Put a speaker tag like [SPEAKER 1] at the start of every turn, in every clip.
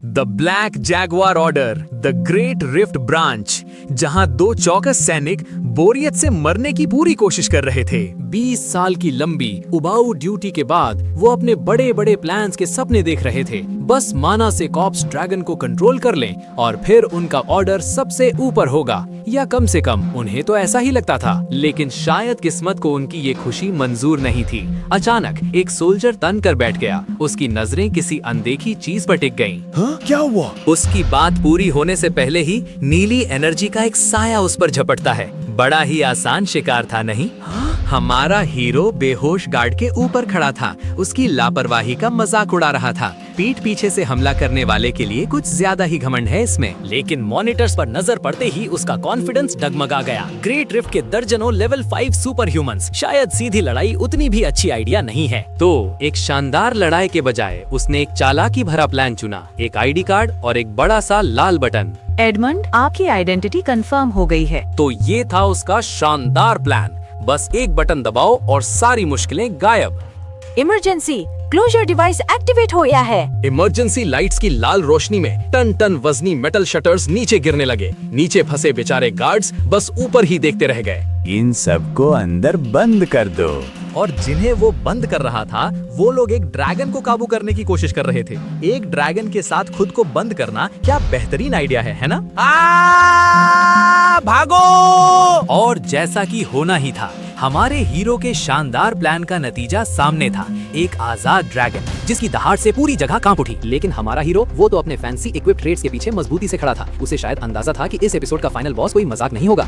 [SPEAKER 1] The black Jaguar order, the great rift branch, जहां दो चौकस सैनिक बोरियत से मरने की पूरी कोशिश कर रहे थे।
[SPEAKER 2] 20 साल की लंबी उबाऊ ड्यूटी के बाद वो अपने बड़े बड़े प्लान्स के सपने देख रहे थे। बस माना से कॉप्स ड्रैगन को कंट्रोल कर लें और फिर उनका ऑर्डर सबसे ऊपर होगा, या कम से कम उन्हें तो ऐसा ही लगता था। लेकिन शायद किस्मत को उनकी ये खुशी मंजूर नहीं थी। अचानक एक सोल्जर तन कर बैठ गया। उसकी नजरें किसी अनदेखी चीज पर टिक गईं।
[SPEAKER 3] क्या हुआ?
[SPEAKER 2] उसकी बात पूरी होने से पहले ही नीली एनर्जी का एक साया उस पर झपटता है। बड़ा ही आसान शिकार था, नहीं? हमारा हीरो बेहोश गार्ड के ऊपर खड़ा था, उसकी लापरवाही का मजाक उड़ा रहा था। पीठ पीछे से हमला करने वाले के लिए कुछ ज्यादा ही घमंड है इसमें। लेकिन मॉनिटर्स पर नजर पड़ते ही उसका कॉन्फिडेंस डगमगा गया। ग्रेट रिफ्ट के दर्जनों लेवल 5 सुपर ह्यूमंस, शायद सीधी लड़ाई उतनी भी अच्छी आइडिया नहीं है। तो एक शानदार लड़ाई के बजाय उसने एक चालाकी भरा प्लान चुना, एक आईडी कार्ड और एक बड़ा सा लाल बटन।
[SPEAKER 4] एडमंड, आपकी आइडेंटिटी कंफर्म हो गई है।
[SPEAKER 2] तो ये था उसका शानदार प्लान। बस एक बटन दबाओ और सारी मुश्किलें गायब।
[SPEAKER 4] इमरजेंसी क्लोजर डिवाइस एक्टिवेट हो गया है।
[SPEAKER 2] इमरजेंसी लाइट्स की लाल रोशनी में टन टन वजनी मेटल शटर्स नीचे गिरने लगे। नीचे फंसे बेचारे गार्ड्स बस ऊपर ही देखते रह गए।
[SPEAKER 3] इन सबको अंदर बंद कर दो।
[SPEAKER 1] और जिन्हें वो बंद कर रहा था, वो लोग एक ड्रैगन को काबू करने की कोशिश कर रहे थे। एक ड्रैगन के साथ खुद को बंद करना क्या बेहतरीन आइडिया है ना?
[SPEAKER 2] भागो! और जैसा कि होना ही था, हमारे हीरो के शानदार प्लान का नतीजा सामने था। एक आजाद ड्रैगन जिसकी दहाड़ से पूरी जगह कांप उठी। लेकिन हमारा हीरो वो तो अपने फैंसी इक्विप्ड रेड्स के पीछे मजबूती से खड़ा था। उसे शायद अंदाजा था कि इस एपिसोड का फाइनल बॉस कोई मजाक नहीं होगा।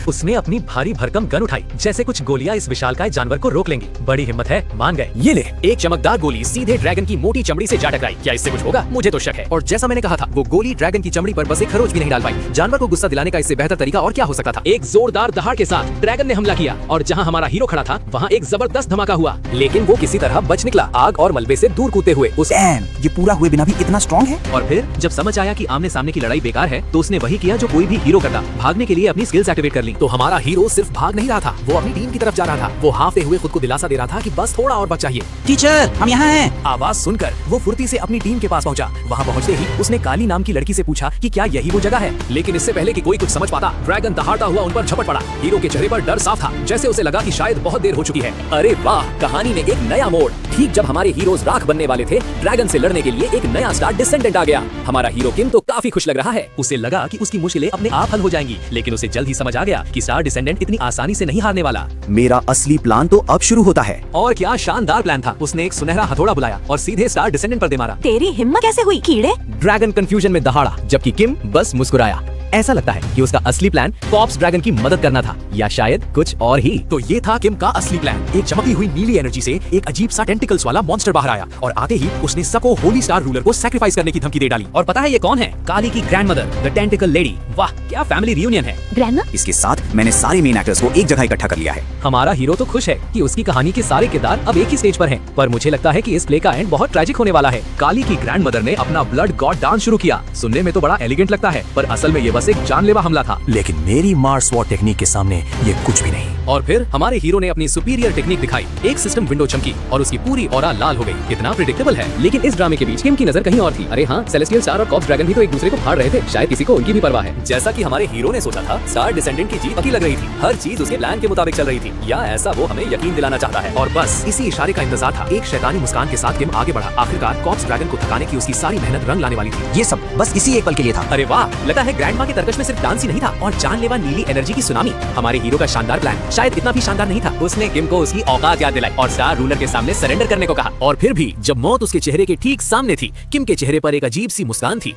[SPEAKER 2] उसने अपनी भारी भरकम गन उठाई, जैसे कुछ गोलियां इस विशालकाय जानवर को रोक लेंगी। बड़ी हिम्मत है, मान गए। ये ले, एक चमकदार गोली सीधे ड्रैगन की मोटी चमड़ी से जा टकराई। क्या इससे कुछ होगा? मुझे तो शक है। और जैसा मैंने कहा था, वो गोली ड्रैगन की चमड़ी पर बस एक खरोच भी नहीं डाल पाई। जानवर को गुस्सा दिलाने का इससे बेहतर तरीका और क्या हो सकता था? एक जोरदार दहाड़ के साथ ड्रैगन ने हमला किया और जहां हमारा हीरो खड़ा था, वहाँ एक जबरदस्त धमाका हुआ। लेकिन वो किसी तरह बच निकला, आग और मलबे से दूर कूदते हुए।
[SPEAKER 3] ये पूरा हुए बिना भी इतना स्ट्रॉन्ग है?
[SPEAKER 2] और फिर जब समझ आया कि आमने सामने की लड़ाई बेकार है, तो उसने वही किया जो कोई भी हीरो करता, भागने के लिए अपनी स्किल्स एक्टिवेट कर ली। तो हमारा हीरो सिर्फ भाग नहीं रहा था, वो अपनी टीम की तरफ जा रहा था। वो हाफते हुए खुद को दिलासा दे रहा था कि बस थोड़ा और बच चाहिए।
[SPEAKER 3] टीचर, हम यहाँ हैं।
[SPEAKER 2] आवाज सुनकर वो फुर्ती से अपनी टीम के पास पहुंचा। वहां पहुंचते ही उसने काली नाम की लड़की से पूछा कि क्या यही वो जगह है। लेकिन इससे पहले कि कोई कुछ समझ पाता, ड्रैगन दहाड़ता हुआ उन पर झपट पड़ा। हीरो के चेहरे पर डर साफ था, जैसे उसे लगा कि शायद बहुत देर हो चुकी है। अरे वाह, कहानी में एक नया मोड़। ठीक जब हमारे हीरोज राख बनने वाले थे, ड्रैगन से लड़ने के लिए एक नया स्टार डिसेंडेंट आ गया। हमारा हीरो किम तो काफी खुश लग रहा है। उसे लगा कि उसकी मुश्किलें अपने आप हल हो जाएंगी। लेकिन उसे जल्द ही समझ आ गया कि स्टार डिसेंडेंट इतनी आसानी से नहीं हारने वाला।
[SPEAKER 3] मेरा असली प्लान तो अब शुरू होता है।
[SPEAKER 2] और क्या शानदार प्लान था। उसने एक सुनहरा हथौड़ा बुलाया और सीधे स्टार डिसेंडेंट पर दे मारा।
[SPEAKER 4] तेरी हिम्मत कैसे हुई कीड़े?
[SPEAKER 2] ड्रैगन कंफ्यूजन में दहाड़ा, जबकि किम बस मुस्कुराया। ऐसा लगता है कि उसका असली प्लान कॉप्स ड्रैगन की मदद करना था, या शायद कुछ और ही। तो ये था किम का असली प्लान। एक चमकती हुई नीली एनर्जी से एक अजीब सा टेंटिकल्स वाला मॉन्स्टर बाहर आया और आते ही उसने सबको होली स्टार रूलर को सैक्रिफाइस करने की धमकी दे डाली। और पता है ये कौन है? काली की ग्रैंडमदर, द टेंटिकल लेडी। वाह, क्या फैमिली रियूनियन है।
[SPEAKER 4] ग्रैंडमा?
[SPEAKER 3] इसके साथ मैंने सारे मेन एक्टर्स को एक जगह इकट्ठा कर लिया है।
[SPEAKER 2] हमारा हीरो तो खुश है कि उसकी कहानी के सारे किरदार अब एक ही स्टेज पर हैं। पर मुझे लगता है कि इस प्ले का एंड बहुत ट्रैजिक होने वाला है। काली की ग्रैंडमदर ने अपना ब्लड गॉड डांस शुरू किया। सुनने में तो बड़ा एलिगेंट लगता है, पर असल में ये बस एक जानलेवा हमला था।
[SPEAKER 3] लेकिन मेरी मार्स वॉर टेक्निक के सामने ये कुछ भी नहीं।
[SPEAKER 2] और फिर हमारे हीरो ने अपनी सुपीरियर टेक्निक दिखाई। एक सिस्टम विंडो चमकी और उसकी पूरी ऑरा लाल हो गई। कितना प्रिडिक्टेबल है। लेकिन इस ड्रामे के बीच किम की नजर कहीं और थी। अरे हाँ, सेलेस्टियल स्टार और कॉप्स ड्रैगन भी तो एक दूसरे को फाड़ रहे थे। शायद किसी को उनकी भी परवाह है। जैसा कि हमारे हीरो ने सोचा था, स्टार डिसेंडेंट की जीत पक्की लग रही थी। हर चीज उसके प्लान के मुताबिक चल रही थी, या ऐसा वो हमें यकीन दिलाना चाहता है। और बस इसी इशारे का इंतजार था। एक शैतानी मुस्कान के साथ किम आगे बढ़ा। आखिरकार कॉप्स ड्रैगन को थकाने की उसकी सारी मेहनत रंग लाने वाली थी।
[SPEAKER 3] ये सब बस इसी एक पल के लिए था।
[SPEAKER 2] अरे वाह, लगता है ग्रैंडमा की तरकश में सिर्फ डांस ही नहीं था और जानलेवा नीली एनर्जी की सुनामी। हमारे हीरो का शानदार प्लान शायद इतना भी शानदार नहीं था। उसने किम को उसकी औकात याद दिलाई और स्टार रूलर के सामने सरेंडर करने को कहा। और फिर भी जब मौत उसके चेहरे के ठीक सामने थी, किम के चेहरे पर एक अजीब सी मुस्कान थी।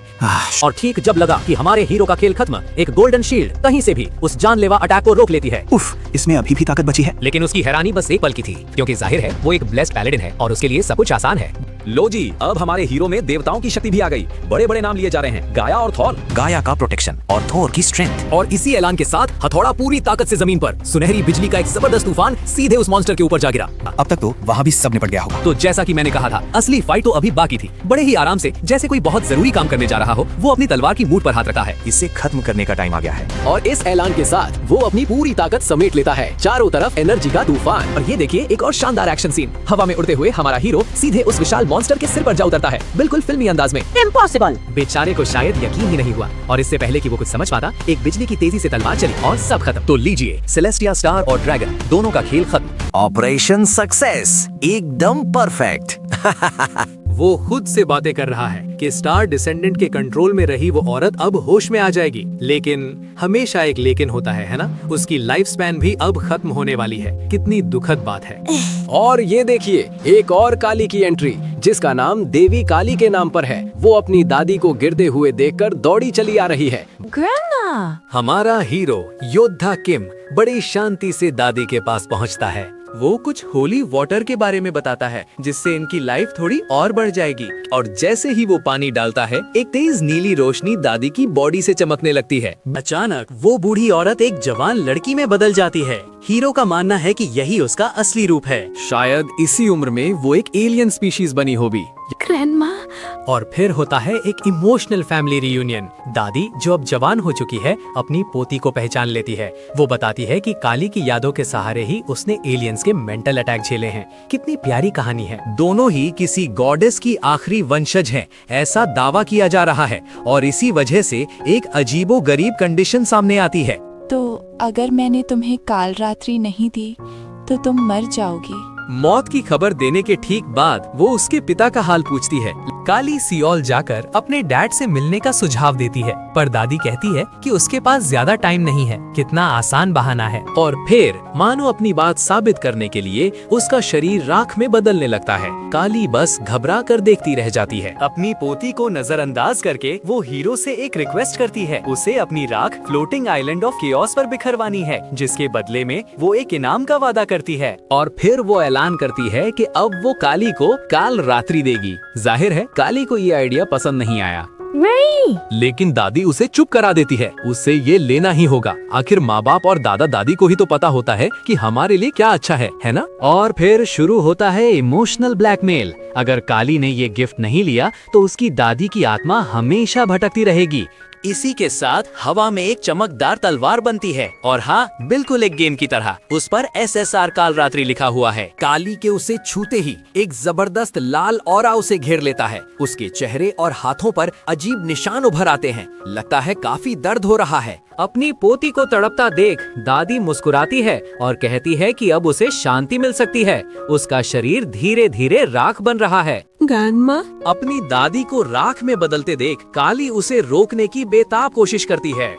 [SPEAKER 2] और ठीक जब लगा कि हमारे हीरो का खेल खत्म, एक गोल्डन शील्ड कहीं से भी उस जानलेवा अटैक को रोक लेती है।
[SPEAKER 3] उफ, इसमें अभी भी ताकत बची है।
[SPEAKER 2] लेकिन उसकी हैरानी बस एक पल की थी, क्योंकि जाहिर है वो एक ब्लेस्ड पैलेडिन है और उसके लिए सब कुछ आसान है।
[SPEAKER 1] लो जी, अब हमारे हीरो में देवताओं की शक्ति भी आ गई। बड़े बड़े नाम लिए जा रहे हैं, गाया और थॉर।
[SPEAKER 3] गाया का प्रोटेक्शन और थोर की स्ट्रेंथ।
[SPEAKER 2] और इसी ऐलान के साथ हथौड़ा पूरी ताकत से जमीन पर, सुनहरी बिजली का एक जबरदस्त तूफान सीधे उस मॉन्स्टर के ऊपर जा गिरा।
[SPEAKER 3] अब तक तो वहाँ भी सब निपट गया होगा।
[SPEAKER 2] तो जैसा कि मैंने कहा था, असली फाइट तो अभी बाकी थी। बड़े ही आराम से, जैसे कोई बहुत जरूरी काम करने जा रहा हो, वो अपनी तलवार की मूठ पर हाथ रखा है।
[SPEAKER 3] इसे खत्म करने का टाइम आ गया है।
[SPEAKER 2] और इस ऐलान के साथ वो अपनी पूरी ताकत समेट लेता है। चारों तरफ एनर्जी का तूफान। और ये देखिए एक और शानदार एक्शन सीन। हवा में उड़ते हुए हमारा हीरो सीधे उस विशाल मॉन्स्टर के सिर पर जा उतरता है, बिल्कुल फिल्मी अंदाज में।
[SPEAKER 4] इम्पॉसिबल।
[SPEAKER 2] बेचारे को शायद यकीन ही नहीं हुआ और इससे पहले कि वो कुछ समझ पाता, एक बिजली की तेजी से तलवार चली और सब खत्म। तो लीजिए, सेलेस्टिया स्टार और ड्रैगन दोनों का खेल खत्म।
[SPEAKER 3] ऑपरेशन सक्सेस, एकदम परफेक्ट।
[SPEAKER 2] वो खुद से बातें कर रहा है कि स्टार डिसेंडेंट के कंट्रोल में रही वो औरत अब होश में आ जाएगी, लेकिन हमेशा एक लेकिन होता है ना? उसकी लाइफ स्पैन भी अब खत्म होने वाली है। कितनी दुखद बात है।
[SPEAKER 5] और ये देखिए, एक और काली की एंट्री, जिसका नाम देवी काली के नाम पर है। वो अपनी दादी को गिरते हुए देखकर दौड़ी चली आ रही है।
[SPEAKER 4] ग्रैंडमा।
[SPEAKER 2] हमारा हीरो योद्धा किम बड़ी शांति से दादी के पास पहुंचता है। वो कुछ होली वाटर के बारे में बताता है, जिससे इनकी लाइफ थोड़ी और बढ़ जाएगी। और जैसे ही वो पानी डालता है, एक तेज नीली रोशनी दादी की बॉडी से चमकने लगती है। अचानक वो बूढ़ी औरत एक जवान लड़की में बदल जाती है। हीरो का मानना है कि यही उसका असली रूप है।
[SPEAKER 5] शायद इसी उम्र में वो एक एलियन स्पीशीज बनी होगी।
[SPEAKER 4] ग्रैंडमा।
[SPEAKER 2] और फिर होता है एक इमोशनल फैमिली रियूनियन। दादी, जो अब जवान हो चुकी है, अपनी पोती को पहचान लेती है। वो बताती है कि काली की यादों के सहारे ही उसने एलियंस के मेंटल अटैक झेले हैं। कितनी प्यारी कहानी है। दोनों ही किसी गॉडेस की आखिरी वंशज हैं, ऐसा दावा किया जा रहा है। और इसी वजह से एक अजीबो गरीब कंडीशन सामने आती है।
[SPEAKER 6] तो अगर मैंने तुम्हें काल रात्रि नहीं दी तो तुम मर जाओगी।
[SPEAKER 2] मौत की खबर देने के ठीक बाद वो उसके पिता का हाल पूछती है। काली सियोल जाकर अपने डैड से मिलने का सुझाव देती है, पर दादी कहती है कि उसके पास ज्यादा टाइम नहीं है। कितना आसान बहाना है। और फिर मानो अपनी बात साबित करने के लिए उसका शरीर राख में बदलने लगता है। काली बस घबरा कर देखती रह जाती है। अपनी पोती को नजरअंदाज करके वो हीरो से एक रिक्वेस्ट करती है, उसे अपनी राख फ्लोटिंग आइलैंड ऑफ केओस पर बिखरवानी है, जिसके बदले में वो एक इनाम का वादा करती है। और फिर वो ऐलान करती है कि अब वो काली को काल रात्रि देगी। जाहिर है काली को ये आइडिया पसंद नहीं आया।
[SPEAKER 4] नहीं।
[SPEAKER 2] लेकिन दादी उसे चुप करा देती है। उसे ये लेना ही होगा। आखिर माँ बाप और दादा दादी को ही तो पता होता है कि हमारे लिए क्या अच्छा है ना? और फिर शुरू होता है इमोशनल ब्लैकमेल। अगर काली ने ये गिफ्ट नहीं लिया तो उसकी दादी की आत्मा हमेशा भटकती रहेगी। इसी के साथ हवा में एक चमकदार तलवार बनती है और हाँ, बिल्कुल एक गेम की तरह उस पर SSR काल रात्रि लिखा हुआ है। काली के उसे छूते ही एक जबरदस्त लाल ऑरा उसे घेर लेता है। उसके चेहरे और हाथों पर अजीब निशान उभर आते हैं। लगता है काफी दर्द हो रहा है। अपनी पोती को तड़पता देख दादी मुस्कुराती है और कहती है कि अब उसे शांति मिल सकती है। उसका शरीर धीरे धीरे राख बन रहा है।
[SPEAKER 4] ग्रैंडमा।
[SPEAKER 2] अपनी दादी को राख में बदलते देख काली उसे रोकने की बेताब कोशिश करती है।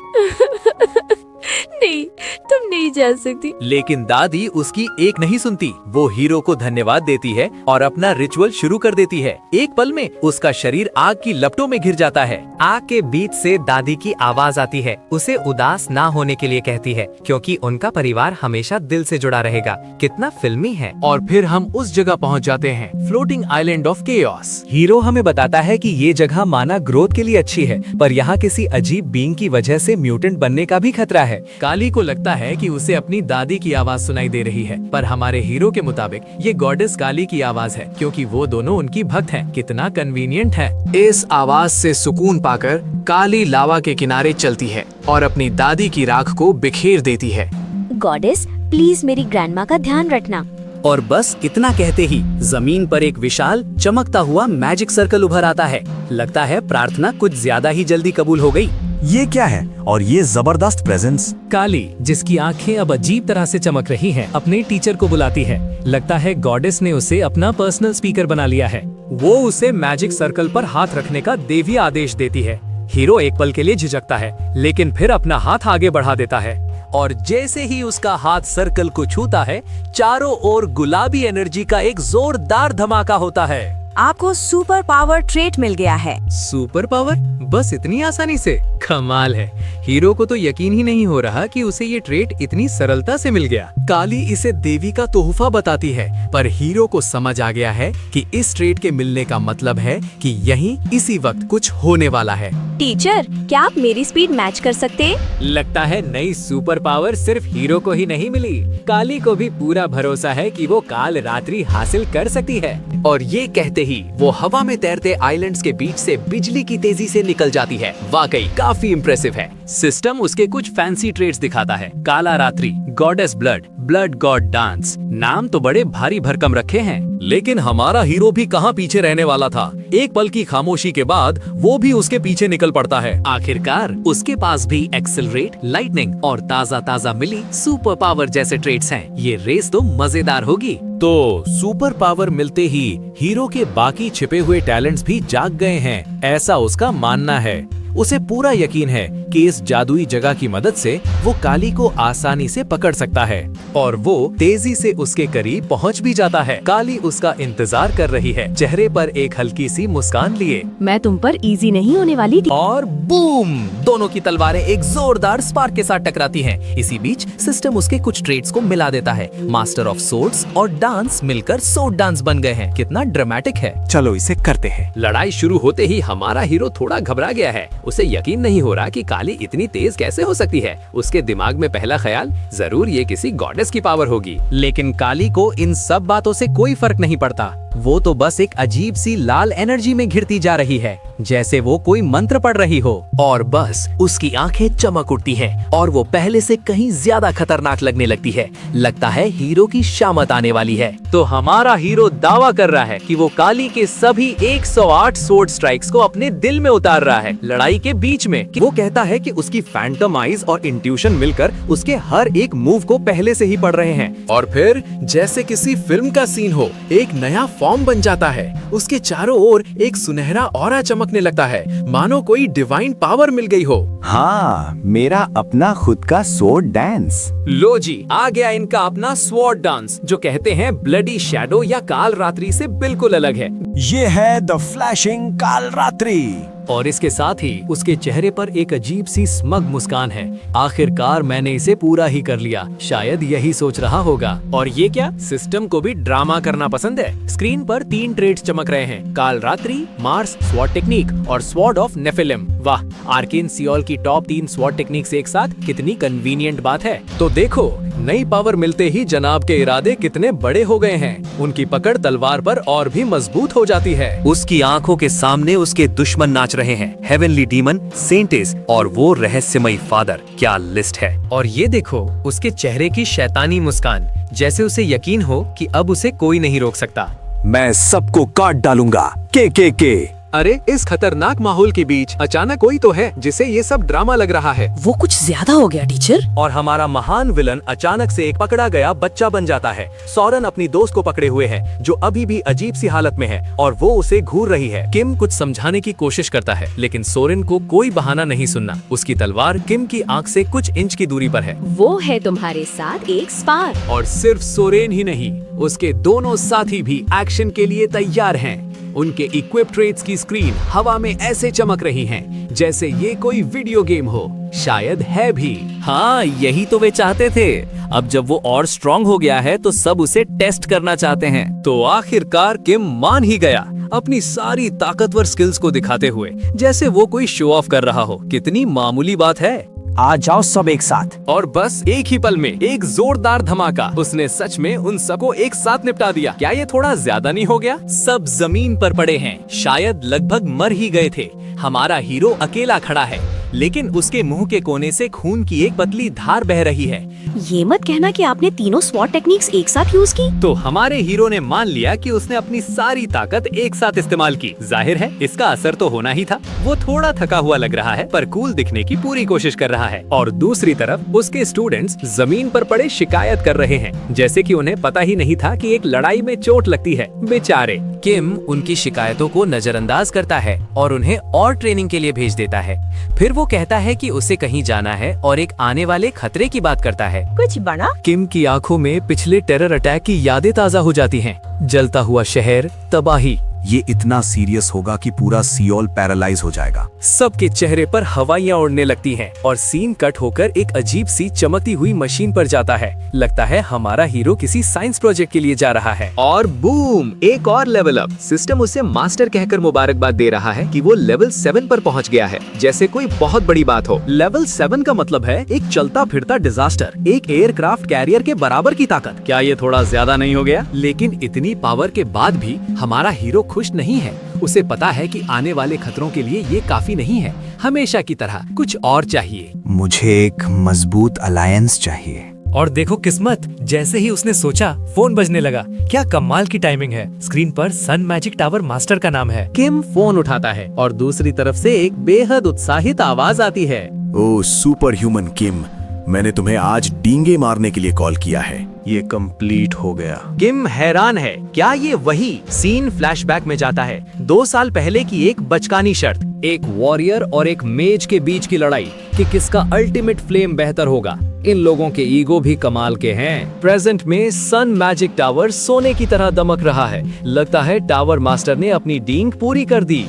[SPEAKER 4] नहीं, तुम नहीं जा सकती।
[SPEAKER 2] लेकिन दादी उसकी एक नहीं सुनती। वो हीरो को धन्यवाद देती है और अपना रिचुअल शुरू कर देती है। एक पल में उसका शरीर आग की लपटों में घिर जाता है। आग के बीच से दादी की आवाज आती है। उसे उदास ना होने के लिए कहती है, क्योंकि उनका परिवार हमेशा दिल से जुड़ा रहेगा। कितना फिल्मी है। और फिर हम उस जगह पहुंच जाते हैं, floating island of chaos. Hero हमें बताता है कि ये जगह माना ग्रोथ के लिए अच्छी है, पर यहाँ किसी अजीब बीइंग की वजह से म्यूटेंट बनने का भी खतरा है। काली को लगता है कि उसे अपनी दादी की आवाज सुनाई दे रही है, पर हमारे हीरो के मुताबिक ये गॉडेस काली की आवाज है, क्योंकि वो दोनों उनकी भक्त हैं। कितना कन्वीनियंट है।
[SPEAKER 5] इस आवाज से सुकून पाकर काली लावा के किनारे चलती है और अपनी दादी की राख को बिखेर देती है।
[SPEAKER 4] गॉडेस, प्लीज मेरी ग्रैंडमा का ध्यान रखना।
[SPEAKER 2] और बस इतना कहते ही जमीन पर एक विशाल चमकता हुआ मैजिक सर्कल उभर आता है। लगता है प्रार्थना कुछ ज्यादा ही जल्दी कबूल हो गई।
[SPEAKER 3] ये क्या है? और ये जबरदस्त प्रेजेंस।
[SPEAKER 2] काली, जिसकी आंखें अब अजीब तरह से चमक रही हैं, अपने टीचर को बुलाती है। लगता है गॉडेस ने उसे अपना पर्सनल स्पीकर बना लिया है। वो उसे मैजिक सर्कल पर हाथ रखने का देवी आदेश देती है। हीरो एक पल के लिए झिझकता है, लेकिन फिर अपना हाथ आगे बढ़ा देता है। और जैसे ही उसका हाथ सर्कल को छूता है, चारों ओर गुलाबी एनर्जी का एक जोरदार धमाका होता है।
[SPEAKER 4] आपको सुपर पावर ट्रेट मिल गया है।
[SPEAKER 2] Super power? बस इतनी आसानी से? कमाल है। हीरो को तो यकीन ही नहीं हो रहा कि उसे ये ट्रेट इतनी सरलता से मिल गया। काली इसे देवी का तोहफा बताती है, पर हीरो को समझ आ गया है कि इस ट्रेट के मिलने का मतलब है कि यहीं इसी वक्त कुछ होने वाला है।
[SPEAKER 4] टीचर, क्या आप मेरी स्पीड मैच कर सकते?
[SPEAKER 2] लगता है नई सुपर पावर सिर्फ हीरो को ही नहीं मिली, काली को भी पूरा भरोसा है कि वो काल रात्रि हासिल कर सकती है। और ये कहते ही वो हवा में तैरते आइलैंड्स के बीच से बिजली की तेजी से निकल जाती है। वाकई काफी इम्प्रेसिव है। सिस्टम उसके कुछ फैंसी ट्रेड्स दिखाता है। काला रात्रि, goddess blood, blood God dance. नाम तो बड़े भारी भरकम रखे हैं।
[SPEAKER 1] लेकिन हमारा हीरो भी कहाँ पीछे रहने वाला था। एक पल की खामोशी के बाद वो भी उसके पीछे निकल पड़ता है।
[SPEAKER 2] आखिरकार उसके पास भी एक्सेलरेट, लाइटनिंग और ताज़ा ताज़ा मिली सुपर पावर जैसे ट्रेड्स हैं। ये रेस तो मजेदार होगी।
[SPEAKER 7] तो सुपर पावर मिलते ही हीरो के बाकी छिपे हुए टैलेंट्स भी जाग गए हैं, ऐसा उसका मानना है। उसे पूरा यकीन है कि इस जादुई जगह की मदद से वो काली को आसानी से पकड़ सकता है।
[SPEAKER 1] और वो तेजी से उसके करीब पहुंच भी जाता है। काली उसका इंतजार कर रही है, चेहरे पर एक हल्की सी मुस्कान लिए।
[SPEAKER 4] मैं तुम पर इजी नहीं होने वाली थी।
[SPEAKER 1] और बूम, दोनों की तलवारें एक जोरदार स्पार्क के साथ टकराती हैं। इसी बीच सिस्टम उसके कुछ ट्रेड्स को मिला देता है। मास्टर ऑफ सोर्ड्स और डांस मिलकर सोर्ड डांस बन गए हैं। कितना ड्रामेटिक है।
[SPEAKER 3] चलो इसे करते हैं।
[SPEAKER 5] लड़ाई शुरू होते ही हमारा हीरो थोड़ा घबरा गया है। उसे यकीन नहीं हो रहा कि काली इतनी तेज कैसे हो सकती है। उसके दिमाग में पहला ख्याल जरूर ये किसी गॉडेस की पावर होगी।
[SPEAKER 2] लेकिन काली को इन सब बातों से कोई फर्क नहीं पड़ता। वो तो बस एक अजीब सी लाल एनर्जी में घिरती जा रही है, जैसे वो कोई मंत्र पढ़ रही हो।
[SPEAKER 1] और बस उसकी आंखें चमक उठती हैं और वो पहले से कहीं ज्यादा खतरनाक लगने लगती है। लगता है हीरो की शामत आने वाली है।
[SPEAKER 2] तो हमारा हीरो दावा कर रहा है कि वो काली के सभी 108 सोर्ड स्ट्राइक्स को अपने दिल में उतार रहा है, लड़ाई के बीच में।
[SPEAKER 1] वो कहता है कि उसकी फैंटम आइज और इंट्यूशन मिलकर उसके हर एक मूव को पहले से ही पढ़ रहे हैं।
[SPEAKER 7] और फिर जैसे किसी फिल्म का सीन हो, एक नया फॉर्म बन जाता है। उसके चारों ओर एक सुनहरा ऑरा चमकने लगता है, मानो कोई डिवाइन पावर मिल गई हो।
[SPEAKER 3] हाँ, मेरा अपना खुद का स्वॉर्ड डांस।
[SPEAKER 2] लो जी, आ गया इनका अपना स्वॉर्ड डांस, जो कहते हैं ब्लडी शैडो या काल रात्रि से बिल्कुल अलग है।
[SPEAKER 3] ये है द फ्लैशिंग काल रात्रि।
[SPEAKER 1] और इसके साथ ही उसके चेहरे पर एक अजीब सी स्मग मुस्कान है। आखिरकार मैंने इसे पूरा ही कर लिया, शायद यही सोच रहा होगा।
[SPEAKER 2] और ये क्या, सिस्टम को भी ड्रामा करना पसंद है। स्क्रीन पर 3 ट्रेड्स चमक रहे हैं, काल रात्रि, मार्स स्वॉर्ड टेक्निक और स्वॉर्ड ऑफ नेफिलिम। वाह, आर्केन सियोल की टॉप 3 स्वॉर्ड टेक्निक्स एक साथ, कितनी कन्वीनियंट बात है।
[SPEAKER 1] तो देखो, नई पावर मिलते ही जनाब के इरादे कितने बड़े हो गए हैं। उनकी पकड़ तलवार पर और भी मजबूत हो जाती है।
[SPEAKER 2] उसकी आंखों के सामने उसके दुश्मन नाच रहे हैं, हेवनली डीमन, सेंटेस और वो रहस्यमयी फादर। क्या लिस्ट है।
[SPEAKER 1] और ये देखो उसके चेहरे की शैतानी मुस्कान, जैसे उसे यकीन हो कि अब उसे कोई नहीं रोक सकता।
[SPEAKER 3] मैं सबको काट डालूंगा। के।
[SPEAKER 5] अरे, इस खतरनाक माहौल के बीच अचानक कोई तो है जिसे ये सब ड्रामा लग रहा है।
[SPEAKER 4] वो कुछ ज्यादा हो गया टीचर।
[SPEAKER 1] और हमारा महान विलन अचानक से एक पकड़ा गया बच्चा बन जाता है। सोरेन अपनी दोस्त को पकड़े हुए है, जो अभी भी अजीब सी हालत में है और वो उसे घूर रही है। किम कुछ समझाने की कोशिश करता है, लेकिन सोरेन को कोई बहाना नहीं सुनना। उसकी तलवार किम की आंख से कुछ इंच की दूरी पर है।
[SPEAKER 4] वो है तुम्हारे साथ एक स्पार।
[SPEAKER 5] और सिर्फ सोरेन ही नहीं, उसके दोनों साथी भी एक्शन के लिए तैयार हैं। उनके इक्विप ट्रेड्स की स्क्रीन हवा में ऐसे चमक रही हैं, जैसे ये कोई वीडियो गेम हो। शायद है भी।
[SPEAKER 2] हाँ, यही तो वे चाहते थे। अब जब वो और स्ट्रॉन्ग हो गया है तो सब उसे टेस्ट करना चाहते हैं।
[SPEAKER 1] तो आखिरकार किम मान ही गया, अपनी सारी ताकतवर स्किल्स को दिखाते हुए, जैसे वो कोई शो ऑफ कर रहा हो। कितनी मामूली बात है।
[SPEAKER 3] आ जाओ सब एक साथ।
[SPEAKER 5] और बस एक ही पल में एक जोरदार धमाका। उसने सच में उन सबको एक साथ निपटा दिया। क्या ये थोड़ा ज्यादा नहीं हो गया?
[SPEAKER 2] सब जमीन पर पड़े हैं, शायद लगभग मर ही गए थे। हमारा हीरो अकेला खड़ा है, लेकिन उसके मुंह के कोने से खून की एक पतली धार बह रही है।
[SPEAKER 4] ये मत कहना कि आपने तीनों स्वॉर्ड टेक्निक्स एक साथ यूज की।
[SPEAKER 2] तो हमारे हीरो ने मान लिया कि उसने अपनी सारी ताकत एक साथ इस्तेमाल की। जाहिर है इसका असर तो होना ही था। वो थोड़ा थका हुआ लग रहा है, पर कूल दिखने की पूरी कोशिश कर रहा है।
[SPEAKER 5] और दूसरी तरफ उसके स्टूडेंट्स जमीन पर पड़े शिकायत कर रहे हैं, जैसे कि उन्हें पता ही नहीं था कि एक लड़ाई में चोट लगती है। बेचारे।
[SPEAKER 2] किम उनकी शिकायतों को नजरअंदाज करता है और उन्हें और ट्रेनिंग के लिए भेज देता है। फिर वो कहता है कि उसे कहीं जाना है और एक आने वाले खतरे की बात करता है।
[SPEAKER 4] कुछ बड़ा?
[SPEAKER 1] किम की आंखों में पिछले टेरर अटैक की यादें ताजा हो जाती हैं। जलता हुआ शहर, तबाही।
[SPEAKER 3] ये इतना सीरियस होगा कि पूरा सियोल पैरालाइज हो जाएगा।
[SPEAKER 1] सबके चेहरे पर हवाइयां उड़ने लगती हैं और सीन कट होकर एक अजीब सी चमकती हुई मशीन पर जाता है। लगता है हमारा हीरो किसी साइंस प्रोजेक्ट के लिए जा रहा है।
[SPEAKER 5] और बूम, एक और लेवल अप। सिस्टम उसे मास्टर कहकर मुबारकबाद दे रहा है कि वो लेवल 7 पर पहुंच गया है, जैसे कोई बहुत बड़ी बात हो।
[SPEAKER 1] लेवल 7 का मतलब है एक चलता फिरता डिजास्टर, एक एयरक्राफ्ट कैरियर के बराबर की ताकत। क्या ये थोड़ा ज्यादा नहीं हो गया? लेकिन इतनी पावर के बाद भी हमारा हीरो
[SPEAKER 5] खुश नहीं है। उसे पता है कि आने वाले खतरों के लिए ये काफी नहीं है। हमेशा की तरह कुछ और चाहिए।
[SPEAKER 3] मुझे एक मजबूत अलायंस चाहिए।
[SPEAKER 1] और देखो किस्मत, जैसे ही उसने सोचा फोन बजने लगा। क्या कमाल की टाइमिंग है। स्क्रीन पर सन मैजिक टावर मास्टर का नाम है।
[SPEAKER 5] किम फोन उठाता है और दूसरी तरफ से एक बेहद उत्साहित आवाज आती है।
[SPEAKER 8] ओ सुपर ह्यूमन किम, मैंने तुम्हें आज डींगे मारने के लिए कॉल किया है। ये कंप्लीट हो गया।
[SPEAKER 1] किम हैरान है। क्या ये वही सीन फ्लैशबैक में जाता है? 2 साल पहले की एक बचकानी शर्त,
[SPEAKER 5] एक वॉरियर और एक मेज के बीच की लड़ाई कि किसका अल्टीमेट फ्लेम बेहतर होगा। इन लोगों के ईगो भी कमाल के हैं।
[SPEAKER 1] प्रेजेंट में सन मैजिक टावर सोने की तरह दमक रहा है। लगता है टावर मास्टर ने अपनी डींग पूरी कर दी।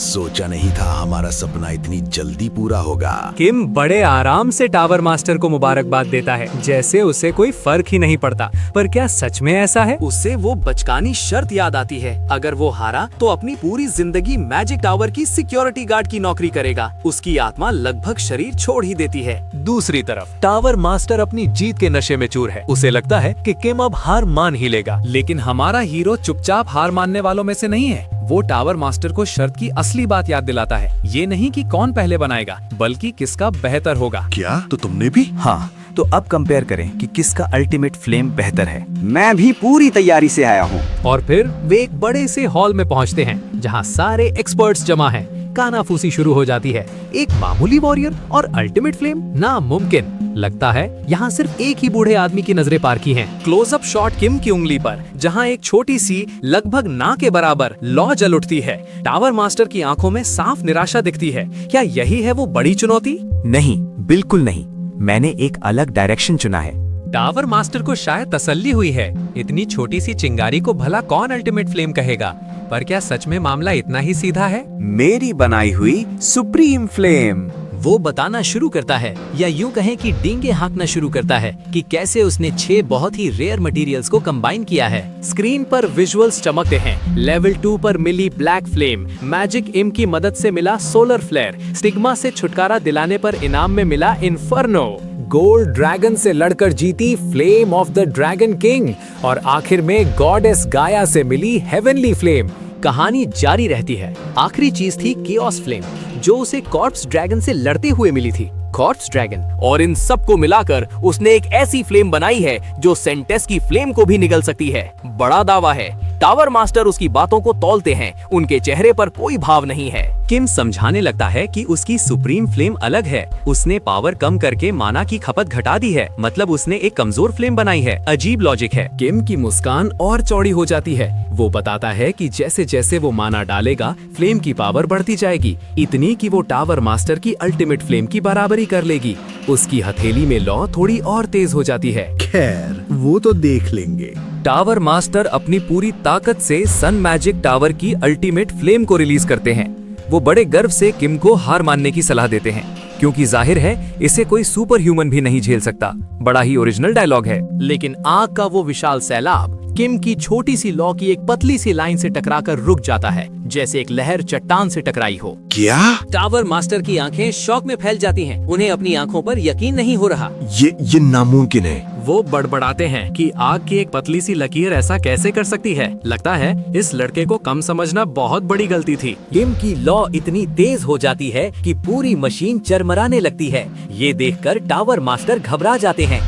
[SPEAKER 8] सोचा नहीं था हमारा सपना इतनी जल्दी पूरा होगा।
[SPEAKER 1] किम बड़े आराम से टावर मास्टर को मुबारकबाद देता है, जैसे उसे कोई फर्क ही नहीं पड़ता। पर क्या सच में ऐसा है?
[SPEAKER 2] उसे वो बचकानी शर्त याद आती है। अगर वो हारा तो अपनी पूरी जिंदगी मैजिक टावर की सिक्योरिटी गार्ड की नौकरी करेगा। उसकी आत्मा लगभग शरीर छोड़ ही देती है।
[SPEAKER 1] दूसरी तरफ टावर मास्टर अपनी जीत के नशे में चूर है। उसे लगता है कि किम अब हार मान ही लेगा।
[SPEAKER 7] लेकिन हमारा हीरो चुपचाप हार मानने वालों में से नहीं है। वो टावर मास्टर को शर्त की असली बात याद दिलाता है। ये नहीं कि कौन पहले बनाएगा, बल्कि किसका बेहतर होगा।
[SPEAKER 8] क्या तो तुमने भी?
[SPEAKER 3] हाँ, तो अब कंपेयर करें कि किसका अल्टीमेट फ्लेम बेहतर है। मैं भी पूरी तैयारी से आया हूँ।
[SPEAKER 5] और फिर वे एक बड़े से हॉल में पहुंचते हैं जहां सारे एक्सपर्ट्स जमा हैं। कानाफूसी शुरू हो जाती है। एक मामूली वॉरियर और अल्टीमेट फ्लेम, नामुमकिन। लगता है यहाँ सिर्फ एक ही बूढ़े आदमी की नजरें पार की हैं।
[SPEAKER 1] क्लोजअप शॉट किम की उंगली पर, जहां एक छोटी सी लगभग ना के बराबर लौ जल उठती है। टावर मास्टर की आंखों में साफ निराशा दिखती है। क्या यही है वो बड़ी चुनौती?
[SPEAKER 3] नहीं, बिल्कुल नहीं। मैंने एक अलग डायरेक्शन चुना है।
[SPEAKER 1] टावर मास्टर को शायद तसल्ली हुई है। इतनी छोटी सी चिंगारी को भला कौन अल्टीमेट फ्लेम कहेगा? पर क्या सच में मामला इतना ही सीधा है?
[SPEAKER 3] मेरी बनाई हुई सुप्रीम फ्लेम।
[SPEAKER 2] वो बताना शुरू करता है, या यूं कहें कि डींगे हाँकना शुरू करता है कि कैसे उसने 6 बहुत ही रेयर मटेरियल्स को कंबाइन किया है।
[SPEAKER 5] स्क्रीन पर विजुअल्स चमकते हैं। लेवल 2 पर मिली ब्लैक फ्लेम, मैजिक इम की मदद से मिला सोलर फ्लेयर, स्टिग्मा से छुटकारा दिलाने पर इनाम में मिला इन्फर्नो, गोल्ड ड्रैगन से लड़कर जीती flame of the dragon king, और आखिर में गॉडेस गाया से मिली हेवनली फ्लेम।
[SPEAKER 2] कहानी जारी रहती है। आखिरी चीज थी केओस फ्लेम, जो उसे कॉर्प्स ड्रैगन से लड़ते हुए मिली थी। कॉर्प्स ड्रैगन, और इन सब को मिलाकर उसने एक ऐसी फ्लेम बनाई है जो सेंटेस की फ्लेम को भी निगल सकती है। बड़ा दावा है। टावर मास्टर उसकी बातों को तौलते हैं। उनके चेहरे पर कोई भाव नहीं है।
[SPEAKER 1] किम समझाने लगता है कि उसकी सुप्रीम फ्लेम अलग है। उसने पावर कम करके माना की खपत घटा दी है, मतलब उसने एक कमजोर फ्लेम बनाई है। अजीब लॉजिक है।
[SPEAKER 5] किम की मुस्कान और चौड़ी हो जाती है। वो बताता है कि जैसे जैसे वो माना डालेगा, फ्लेम की पावर बढ़ती जाएगी, इतनी कि वो टावर मास्टर की अल्टीमेट फ्लेम की बराबरी कर लेगी। उसकी हथेली में लौ थोड़ी और तेज हो जाती है।
[SPEAKER 8] खैर, वो तो देख लेंगे।
[SPEAKER 1] टावर मास्टर अपनी पूरी ताकत से सन मैजिक टावर की अल्टीमेट फ्लेम को रिलीज करते हैं। वो बड़े गर्व से किम को हार मानने की सलाह देते हैं, क्योंकि जाहिर है इसे कोई सुपर ह्यूमन भी नहीं झेल सकता। बड़ा ही ओरिजिनल डायलॉग है।
[SPEAKER 5] लेकिन आग का वो विशाल सैलाब किम की छोटी सी लौ की एक पतली सी लाइन से टकराकर रुक जाता है, जैसे एक लहर चट्टान से टकराई हो।
[SPEAKER 8] क्या?
[SPEAKER 2] टावर मास्टर की आंखें शॉक में फैल जाती हैं। उन्हें अपनी आंखों पर यकीन नहीं हो रहा।
[SPEAKER 8] ये नामुमकिन है।
[SPEAKER 5] वो बड़बड़ाते हैं कि आग की एक पतली सी लकीर ऐसा कैसे कर सकती है। लगता है इस लड़के को कम समझना बहुत बड़ी गलती थी।
[SPEAKER 2] किम की लौ इतनी तेज हो जाती है कि पूरी मशीन चरमराने लगती है। ये देखकर टावर मास्टर घबरा जाते हैं।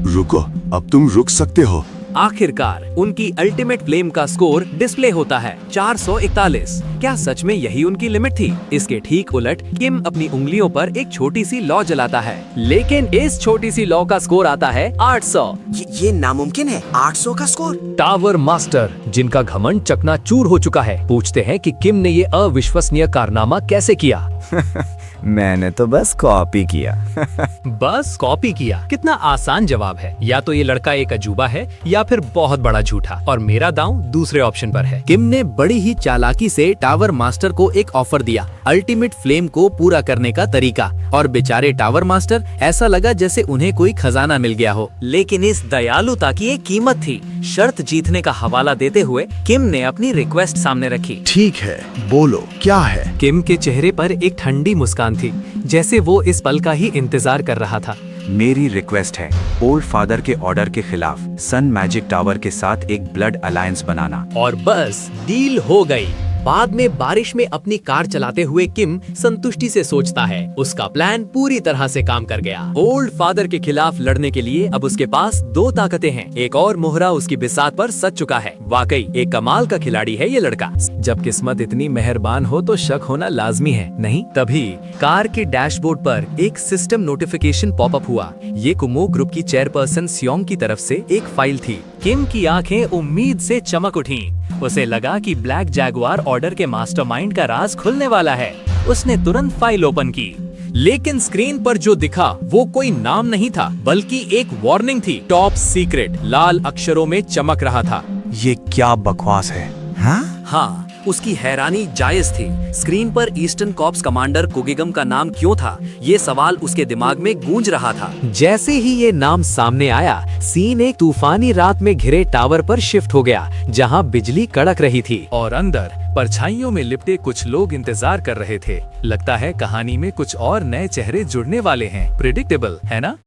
[SPEAKER 8] रुको, अब तुम रुक सकते हो।
[SPEAKER 5] आखिरकार उनकी अल्टीमेट फ्लेम का स्कोर डिस्प्ले होता है 441। क्या सच में यही उनकी लिमिट थी? इसके ठीक उलट किम अपनी उंगलियों पर एक छोटी सी लौ जलाता है, लेकिन इस छोटी सी लौ का स्कोर आता है 800।
[SPEAKER 9] ये नामुमकिन है। 800 का स्कोर।
[SPEAKER 5] टावर मास्टर, जिनका घमंड चकनाचूर हो चुका है, पूछते हैं कि किम ने ये अविश्वसनीय कारनामा कैसे किया।
[SPEAKER 3] मैंने तो बस कॉपी किया।
[SPEAKER 5] बस कॉपी किया? कितना आसान जवाब है। या तो ये लड़का एक अजूबा है या फिर बहुत बड़ा झूठा, और मेरा दांव दूसरे ऑप्शन पर है। किम ने बड़ी ही चालाकी से टावर मास्टर को एक ऑफर दिया, अल्टीमेट फ्लेम को पूरा करने का तरीका, और बेचारे टावर मास्टर ऐसा लगा जैसे उन्हें कोई खजाना मिल गया हो।
[SPEAKER 2] लेकिन इस दयालुता की एक कीमत थी। शर्त जीतने का हवाला देते हुए किम ने अपनी रिक्वेस्ट सामने रखी।
[SPEAKER 8] ठीक है, बोलो क्या है?
[SPEAKER 5] किम के चेहरे पर एक ठंडी मुस्कान थी, जैसे वो इस पल का ही इंतजार कर रहा था।
[SPEAKER 3] मेरी रिक्वेस्ट है, ओल्ड फादर के ऑर्डर के खिलाफ सन मैजिक टावर के साथ एक ब्लड अलायंस बनाना।
[SPEAKER 2] और बस डील हो गई। बाद में बारिश में अपनी कार चलाते हुए किम संतुष्टि से सोचता है उसका प्लान पूरी तरह से काम कर गया। ओल्ड फादर के खिलाफ लड़ने के लिए अब उसके पास दो ताकतें हैं। एक और मोहरा उसकी बिसात पर सज चुका है। वाकई एक कमाल का खिलाड़ी है ये लड़का।
[SPEAKER 7] जब किस्मत इतनी मेहरबान हो तो शक होना लाजमी है, नहीं?
[SPEAKER 2] तभी कार के डैशबोर्ड पर एक सिस्टम नोटिफिकेशन पॉपअप हुआ। ये कुमो ग्रुप की चेयरपर्सन सियोंग की तरफ से एक फाइल थी। किम की आंखें उम्मीद से चमक उठी। उसे लगा कि ब्लैक जैगुआर ऑर्डर के मास्टरमाइंड का राज खुलने वाला है। उसने तुरंत फाइल ओपन की, लेकिन स्क्रीन पर जो दिखा वो कोई नाम नहीं था, बल्कि एक वार्निंग थी। टॉप सीक्रेट लाल अक्षरों में चमक रहा था।
[SPEAKER 3] ये क्या बकवास है?
[SPEAKER 2] हाँ, उसकी हैरानी जायज थी। स्क्रीन पर ईस्टर्न कॉर्प्स कमांडर कुगिगम का नाम क्यों था, ये सवाल उसके दिमाग में गूंज रहा था।
[SPEAKER 5] जैसे ही ये नाम सामने आया, सीन एक तूफानी रात में घिरे टावर पर शिफ्ट हो गया, जहां बिजली कड़क रही थी।
[SPEAKER 1] और अंदर परछाइयों में लिपटे कुछ लोग इंतजार कर रहे थे। लगता है कहानी में कुछ और नए चेहरे जुड़ने वाले हैं। प्रिडिक्टेबल है ना?